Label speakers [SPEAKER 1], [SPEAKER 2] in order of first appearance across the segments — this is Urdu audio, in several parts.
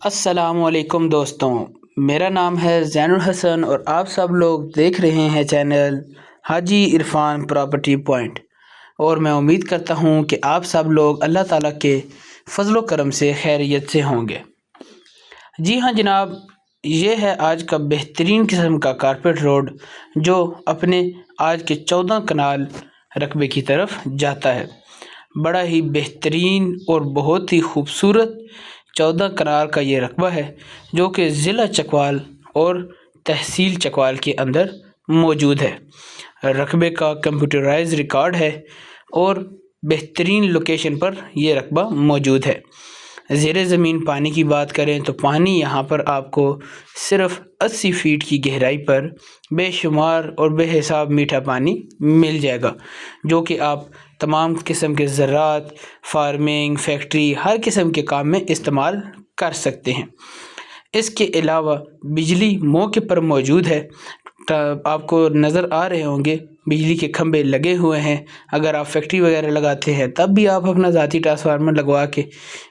[SPEAKER 1] السلام علیکم دوستوں، میرا نام ہے زین الحسن اور آپ سب لوگ دیکھ رہے ہیں چینل حاجی عرفان پراپرٹی پوائنٹ، اور میں امید کرتا ہوں کہ آپ سب لوگ اللہ تعالیٰ کے فضل و کرم سے خیریت سے ہوں گے۔ جی ہاں جناب، یہ ہے آج کا بہترین قسم کا کارپیٹ روڈ جو اپنے آج کے 14 کنال رقبے کی طرف جاتا ہے۔ بڑا ہی بہترین اور بہت ہی خوبصورت 14 کنال کا یہ رقبہ ہے جو کہ ضلع چکوال اور تحصیل چکوال کے اندر موجود ہے۔ رقبے کا کمپیوٹرائز ریکارڈ ہے اور بہترین لوکیشن پر یہ رقبہ موجود ہے۔ زیر زمین پانی کی بات کریں تو پانی یہاں پر آپ کو صرف 80 فیٹ کی گہرائی پر بے شمار اور بے حساب میٹھا پانی مل جائے گا، جو کہ آپ تمام قسم کے زراعت، فارمنگ، فیکٹری، ہر قسم کے کام میں استعمال کر سکتے ہیں۔ اس کے علاوہ بجلی موقع پر موجود ہے، آپ کو نظر آ رہے ہوں گے بجلی کے کھمبے لگے ہوئے ہیں۔ اگر آپ فیکٹری وغیرہ لگاتے ہیں تب بھی آپ اپنا ذاتی ٹرانسفارمر لگوا کے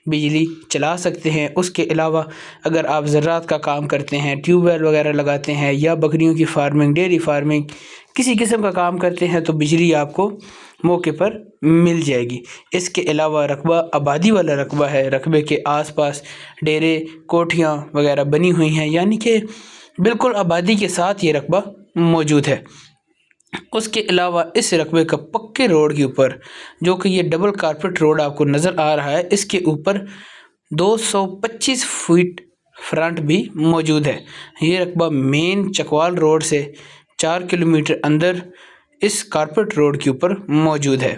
[SPEAKER 1] بجلی چلا سکتے ہیں۔ اس کے علاوہ اگر آپ زراعت کا کام کرتے ہیں، ٹیوب ویل وغیرہ لگاتے ہیں یا بکریوں کی فارمنگ، ڈیری فارمنگ، کسی قسم کا کام کرتے ہیں تو بجلی آپ کو موقع پر مل جائے گی۔ اس کے علاوہ رقبہ آبادی والا رقبہ ہے۔ رقبے کے آس پاس ڈیرے، کوٹھیاں وغیرہ بنی ہوئی ہیں، یعنی کہ بالکل آبادی کے ساتھ یہ رقبہ موجود ہے۔ اس کے علاوہ اس رقبے کا پکے روڈ کے اوپر، جو کہ یہ ڈبل کارپیٹ روڈ آپ کو نظر آ رہا ہے، اس کے اوپر 225 فٹ فرنٹ بھی موجود ہے۔ یہ رقبہ مین چکوال روڈ سے 4 کلومیٹر اندر اس کارپیٹ روڈ کے اوپر موجود ہے۔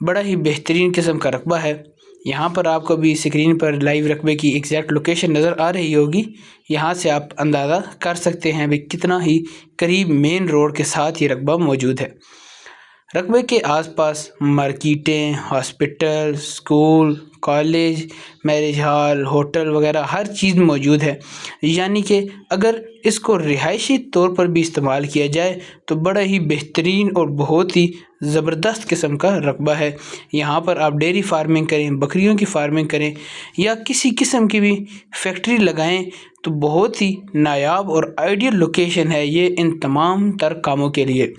[SPEAKER 1] بڑا ہی بہترین قسم کا رقبہ ہے۔ یہاں پر آپ کو بھی اسکرین پر لائیو رقبے کی ایگزیکٹ لوکیشن نظر آ رہی ہوگی۔ یہاں سے آپ اندازہ کر سکتے ہیں بھی کتنا ہی قریب مین روڈ کے ساتھ یہ رقبہ موجود ہے۔ رقبے کے آس پاس مارکیٹیں، hospital, school, college, marriage hall, hotel وغیرہ ہر چیز موجود ہے، یعنی کہ اگر اس کو رہائشی طور پر بھی استعمال کیا جائے تو بڑا ہی بہترین اور بہت ہی زبردست قسم کا رقبہ ہے۔ یہاں پر آپ ڈیری فارمنگ کریں، بکریوں کی فارمنگ کریں یا کسی قسم کی بھی فیکٹری لگائیں تو بہت ہی نایاب اور آئیڈیل لوکیشن ہے یہ ان تمام تر کاموں کے لیے۔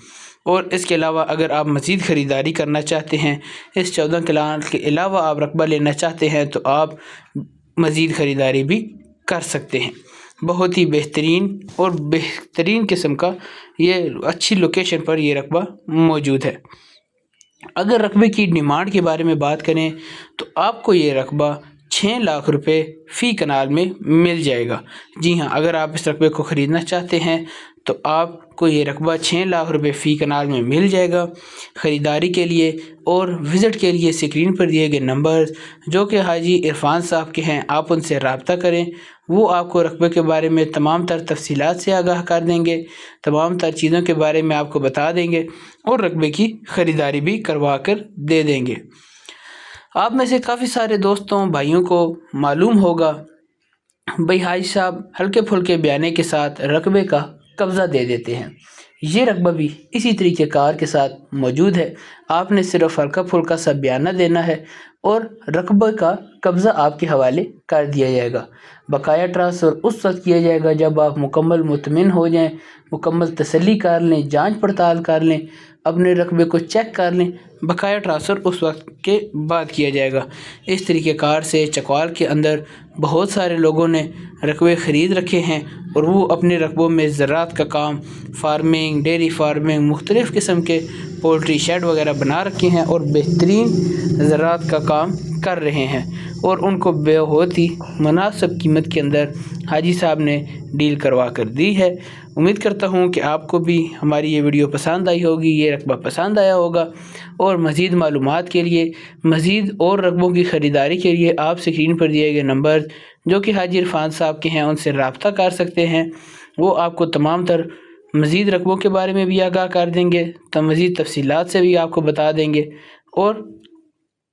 [SPEAKER 1] اور اس کے علاوہ اگر آپ مزید خریداری کرنا چاہتے ہیں، اس 14 کنال کے علاوہ آپ رقبہ لینا چاہتے ہیں تو آپ مزید خریداری بھی کر سکتے ہیں۔ بہت ہی بہترین اور بہترین قسم کا یہ اچھی لوکیشن پر یہ رقبہ موجود ہے۔ اگر رقبے کی ڈیمانڈ کے بارے میں بات کریں تو آپ کو یہ رقبہ 6 لاکھ روپے فی کنال میں مل جائے گا۔ جی ہاں، اگر آپ اس رقبے کو خریدنا چاہتے ہیں تو آپ کو یہ رقبہ 6 لاکھ روپے فی کنال میں مل جائے گا۔ خریداری کے لیے اور وزٹ کے لیے اسکرین پر دیے گئے نمبر جو کہ حاجی عرفان صاحب کے ہیں، آپ ان سے رابطہ کریں۔ وہ آپ کو رقبے کے بارے میں تمام تر تفصیلات سے آگاہ کر دیں گے، تمام تر چیزوں کے بارے میں آپ کو بتا دیں گے اور رقبے کی خریداری بھی کروا کر دے دیں گے۔ آپ میں سے کافی سارے دوستوں بھائیوں کو معلوم ہوگا بھائی حاجی صاحب ہلکے پھلکے بیانے کے ساتھ رقبے کا قبضہ دے دیتے ہیں۔ یہ رقبہ بھی اسی طریقہ کار کے ساتھ موجود ہے۔ آپ نے صرف ہلکا پھلکا سا بیانہ دینا ہے اور رقبہ کا قبضہ آپ کے حوالے کر دیا جائے گا۔ بقایا ٹرانسفر اس وقت کیا جائے گا جب آپ مکمل مطمئن ہو جائیں، مکمل تسلی کر لیں، جانچ پڑتال کر لیں، اپنے رقبے کو چیک کر لیں۔ بقایا ٹرانسفر اس وقت کے بعد کیا جائے گا۔ اس طریقہ کار سے چکوال کے اندر بہت سارے لوگوں نے رقبے خرید رکھے ہیں اور وہ اپنے رقبوں میں زراعت کا کام، فارمنگ، ڈیری فارمنگ، مختلف قسم کے پولٹری شیڈ وغیرہ بنا رکھے ہیں اور بہترین زراعت کا کام کر رہے ہیں، اور ان کو بہت ہی مناسب قیمت کے اندر حاجی صاحب نے ڈیل کروا کر دی ہے۔ امید کرتا ہوں کہ آپ کو بھی ہماری یہ ویڈیو پسند آئی ہوگی، یہ رقبہ پسند آیا ہوگا، اور مزید معلومات کے لیے، مزید اور رقبوں کی خریداری کے لیے آپ اسکرین پر دیے گئے نمبر جو کہ حاجی عرفان صاحب کے ہیں ان سے رابطہ کر سکتے ہیں۔ وہ آپ کو تمام تر مزید رقبوں کے بارے میں بھی آگاہ کر دیں گے، تو مزید تفصیلات سے بھی آپ کو بتا دیں گے اور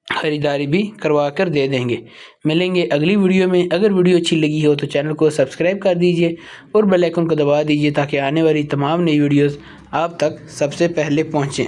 [SPEAKER 1] خریداری بھی کروا کر دے دیں گے۔ ملیں گے اگلی ویڈیو میں۔ اگر ویڈیو اچھی لگی ہو تو چینل کو سبسکرائب کر دیجئے اور بیل آئیکن کو دبا دیجئے تاکہ آنے والی تمام نئی ویڈیوز آپ تک سب سے پہلے پہنچیں۔